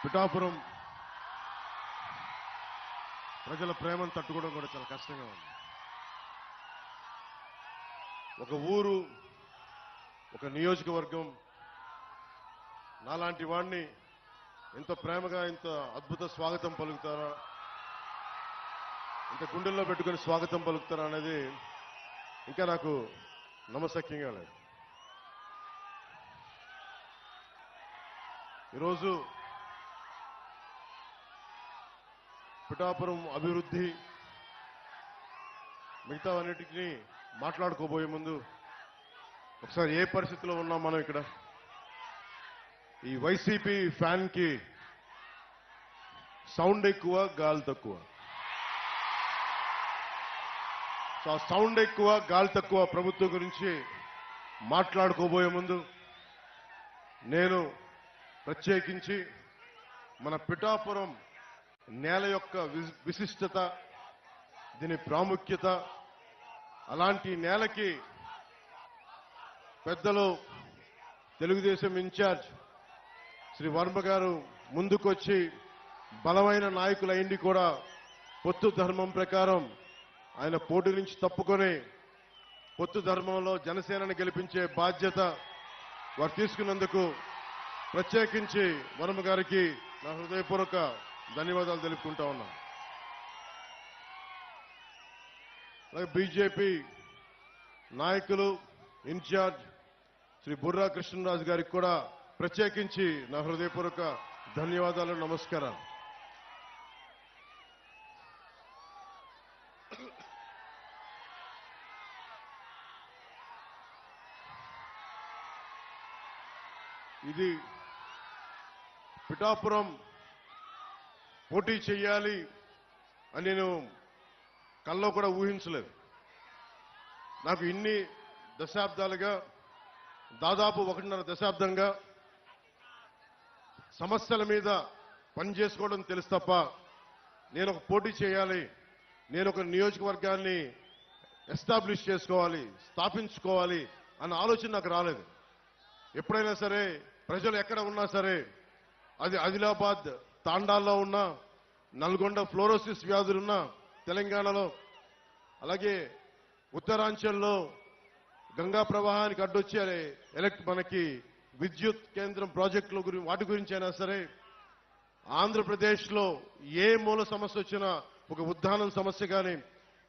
పిఠాపురం ప్రజల ప్రేమను తట్టుకోవడం కూడా చాలా కష్టంగా ఉంది. ఒక ఊరు, ఒక నియోజకవర్గం నాలాంటి వాడిని ఇంత ప్రేమగా, ఇంత అద్భుత స్వాగతం పలుకుతారా, ఇంత గుండెల్లో పెట్టుకుని స్వాగతం పలుకుతారా అనేది ఇంకా నాకు నమ్మశక్యంగా లేదు. ఈరోజు పిఠాపురం అభివృద్ధి మిగతావన్నిటిని మాట్లాడుకోబోయే ముందు ఒకసారి ఏ పరిస్థితిలో ఉన్నాం మనం ఇక్కడ. ఈ వైసీపీ ఫ్యాన్ కి సౌండ్ ఎక్కువ, గాలి తక్కువ. సో ఆ సౌండ్ ఎక్కువ, గాలి తక్కువ ప్రభుత్వం గురించి మాట్లాడుకోబోయే ముందు నేను ప్రత్యేకించి మన పిఠాపురం నేల యొక్క విశిష్టత, దీని ప్రాముఖ్యత, అలాంటి నేలకి పెద్దలు తెలుగుదేశం ఇన్ఛార్జ్ శ్రీ వర్మ గారు ముందుకొచ్చి బలమైన నాయకులైంది కూడా పొత్తు ధర్మం ప్రకారం ఆయన పోటీ నుంచి తప్పుకొని పొత్తు ధర్మంలో జనసేనని గెలిపించే బాధ్యత వారు తీసుకున్నందుకు ప్రత్యేకించి వర్మ గారికి నా హృదయపూర్వక ధన్యవాదాలు తెలుపుకుంటా ఉన్నాను. అలాగే బీజేపీ నాయకులు ఇన్ఛార్జ్ శ్రీ బుర్రా కృష్ణరాజు గారికి కూడా ప్రత్యేకించి నా హృదయపూర్వక ధన్యవాదాలు, నమస్కారాలు. ఇది పిఠాపురం పోటీ చేయాలి అని నేను కల్లో కూడా ఊహించలేదు. నాకు ఇన్ని దశాబ్దాలుగా, దాదాపు 1.5 దశాబ్దంగా సమస్యల మీద పనిచేసుకోవడం తెలుసు తప్ప నేను ఒక పోటీ చేయాలి, నేను ఒక నియోజకవర్గాన్ని ఎస్టాబ్లిష్ చేసుకోవాలి, స్థాపించుకోవాలి అన్న ఆలోచన నాకు రాలేదు. ఎప్పుడైనా సరే ప్రజలు ఎక్కడ ఉన్నా సరే, అది ఆదిలాబాద్ తాండాల్లో ఉన్న, నల్గొండ ఫ్లోరోసిస్ వ్యాధులున్న తెలంగాణలో, అలాగే ఉత్తరాంచల్లో గంగా ప్రవాహానికి అడ్డొచ్చి మనకి విద్యుత్ కేంద్రం ప్రాజెక్టుల గురించి, వాటి గురించి అయినా సరే, ఆంధ్రప్రదేశ్లో ఏ మూల సమస్య వచ్చినా, ఒక ఉద్దానం సమస్య కానీ,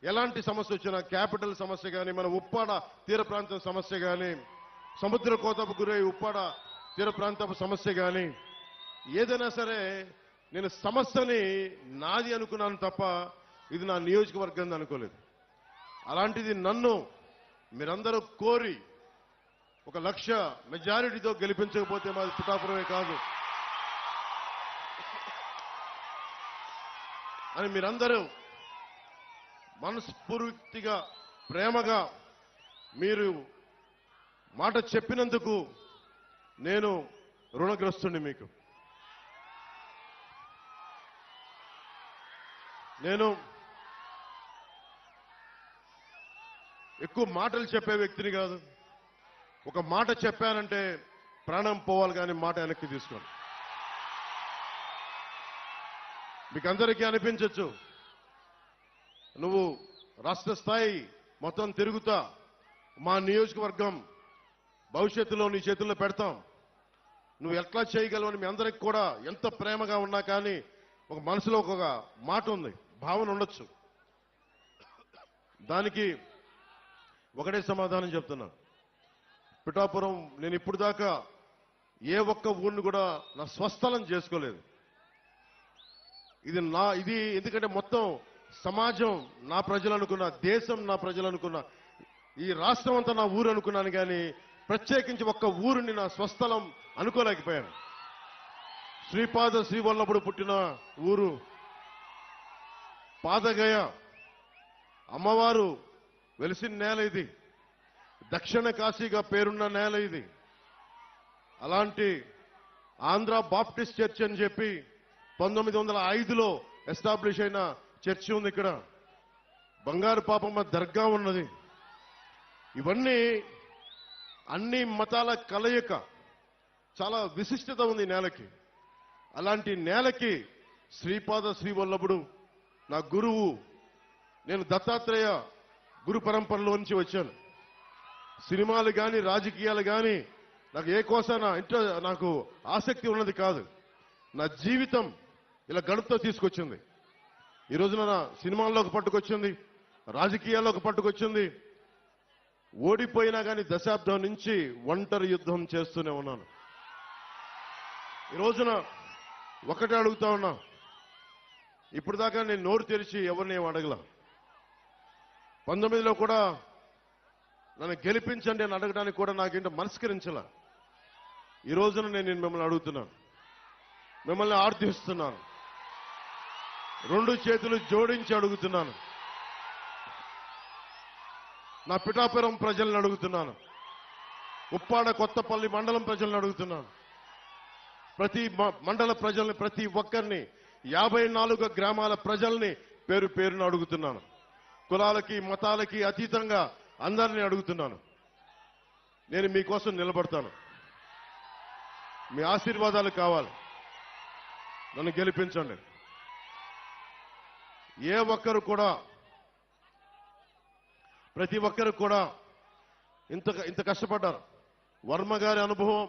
ఎలాంటి సమస్య వచ్చినా, క్యాపిటల్ సమస్య కానీ, మన ఉప్పాడ తీర ప్రాంతం సమస్య కానీ, సముద్ర కోతకు గురై ఉప్పాడ తీర ప్రాంతపు సమస్య కానీ, ఏదైనా సరే నేను సమస్యని నాది అనుకున్నాను తప్ప ఇది నా నియోజకవర్గం అనుకోలేదు. అలాంటిది నన్ను మీరందరూ కోరి 1 లక్ష మెజారిటీతో గెలిపించకపోతే మాది పిఠాపురమే కాదు అని మీరందరూ మనస్ఫూర్తిగా, ప్రేమగా మీరు మాట చెప్పినందుకు నేను రుణగ్రస్తుని. మీకు నేను ఎక్కువ మాటలు చెప్పే వ్యక్తిని కాదు. ఒక మాట చెప్పానంటే ప్రాణం పోవాలి, కానీ మాట వెనక్కి తీసుకోండి. మీకు అందరికీ అనిపించవచ్చు, నువ్వు రాష్ట్ర స్థాయి మొత్తం తిరుగుతా, మా నియోజకవర్గం భవిష్యత్తులో నీ చేతుల్లో పెడతాం, నువ్వు ఎట్లా చేయగలవు అని మీ అందరికి కూడా ఎంత ప్రేమగా ఉన్నా కానీ ఒక మనసులో ఒక మాట ఉంది, భావన ఉండొచ్చు. దానికి ఒకటే సమాధానం చెప్తున్నా. పిఠాపురం నేను ఇప్పుడు దాకా ఏ ఒక్క ఊరిని కూడా నా స్వస్థలం చేసుకోలేదు. ఇది ఎందుకంటే మొత్తం సమాజం నా ప్రజలు అనుకున్నా, దేశం నా ప్రజలు అనుకున్నా, ఈ రాష్ట్రం అంతా నా ఊరు అనుకున్నాను, కానీ ప్రత్యేకించి ఒక్క ఊరిని నా స్వస్థలం అనుకోలేకపోయాను. శ్రీపాద శ్రీవల్లభుడు పుట్టిన ఊరు పాదగయ, అమ్మవారు వెలిసిన నేల ఇది, దక్షిణ కాశీగా పేరున్న నేల ఇది. అలాంటి ఆంధ్ర బాప్టిస్ట్ చర్చ్ అని చెప్పి 1905లో ఎస్టాబ్లిష్ అయిన చర్చి ఉంది ఇక్కడ. బంగారు పాపమ్మ దర్గా ఉన్నది. ఇవన్నీ అన్ని మతాల కలయిక, చాలా విశిష్టత ఉంది నేలకి. అలాంటి నేలకి శ్రీపాద శ్రీవల్లభుడు నా గురువు. నేను దత్తాత్రేయ గురు పరంపరలో నుంచి వచ్చాను. సినిమాలు కానీ రాజకీయాలు కానీ నాకు ఏ కోసాన నాకు ఆసక్తి ఉన్నది కాదు. నా జీవితం ఇలా గడుపుతో తీసుకొచ్చింది. ఈ రోజున నా సినిమాల్లోకి పట్టుకొచ్చింది, రాజకీయాల్లోకి పట్టుకొచ్చింది. ఓడిపోయినా కానీ దశాబ్దం నుంచి ఒంటరి యుద్ధం చేస్తూనే ఉన్నాను. ఈ రోజున ఒకటే అడుగుతా ఉన్నా, ఇప్పుడు దాకా నేను నోరు తెరిచి ఎవరిని ఏం అడగల. 19లో కూడా నన్ను గెలిపించండి అని అడగడానికి కూడా నాకేంటో మనస్కరించాల. ఈ రోజున నేను మిమ్మల్ని అడుగుతున్నాను, మిమ్మల్ని ఆర్థిస్తున్నాను, 2 చేతులు జోడించి అడుగుతున్నాను. నా పిఠాపురం ప్రజలను అడుగుతున్నాను, ఉప్పాడ కొత్తపల్లి మండలం ప్రజలను అడుగుతున్నాను, ప్రతి మండల ప్రజల్ని, ప్రతి ఒక్కరిని, 54 గ్రామాల ప్రజల్ని పేరు పేరును అడుగుతున్నాను. కులాలకి మతాలకి అతీతంగా అందరినీ అడుగుతున్నాను. నేను మీకోసం నిలబడతాను. మీ ఆశీర్వాదాలు కావాలి. నన్ను గెలిపించండి. ఏ ఒక్కరు కూడా, ప్రతి ఒక్కరు కూడా ఇంత కష్టపడ్డారు. వర్మ గారి అనుభవం,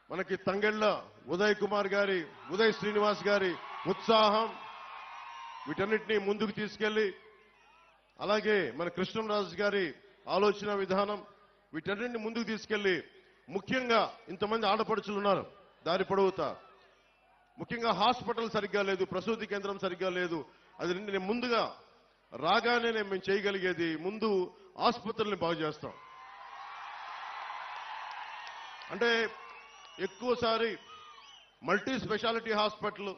మనకి తంగెళ్ళ ఉదయ్ కుమార్ గారి, ఉదయ్ శ్రీనివాస్ గారి ఉత్సాహం, వీటన్నిటినీ ముందుకు తీసుకెళ్లి, అలాగే మన కృష్ణరాజు గారి ఆలోచన విధానం, వీటన్నిటిని ముందుకు తీసుకెళ్లి, ముఖ్యంగా ఇంతమంది ఆడపడుచులు ఉన్నారు దారి పొడవుతా. ముఖ్యంగా హాస్పిటల్ సరిగ్గా లేదు, ప్రసూతి కేంద్రం సరిగ్గా లేదు. అది నేను ముందుగా రాగానే మేము చేయగలిగేది ముందు ఆసుపత్రుల్ని బాగు చేస్తాం. అంటే ఎక్కువసారి మల్టీ స్పెషాలిటీ హాస్పిటల్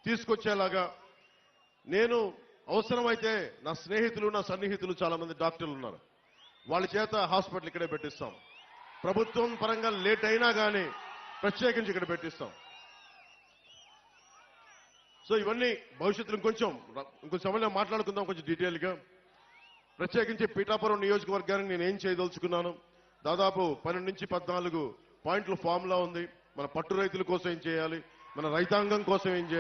తీసుకొచ్చేలాగా నేను అవసరమైతే నా స్నేహితులు, నా సన్నిహితులు చాలా మంది డాక్టర్లు ఉన్నారు, వాళ్ళ చేత హాస్పిటల్ ఇక్కడే పెట్టిస్తాం. ప్రభుత్వం పరంగా లేట్ అయినా కానీ ప్రత్యేకించి ఇక్కడ పెట్టిస్తాం. సో ఇవన్నీ భవిష్యత్తులో ఇంకొంచెం సమయంలో మాట్లాడుకుందాం కొంచెం డీటెయిల్గా. ప్రత్యేకించి పీఠాపురం నియోజకవర్గానికి నేను ఏం చేయదలుచుకున్నాను, దాదాపు 12 నుంచి 14 పాయింట్ల ఫార్ములా ఉంది. మన పట్టు రైతుల కోసం ఏం చేయాలి, మన రైతాంగం కోసం ఏం చేయాలి.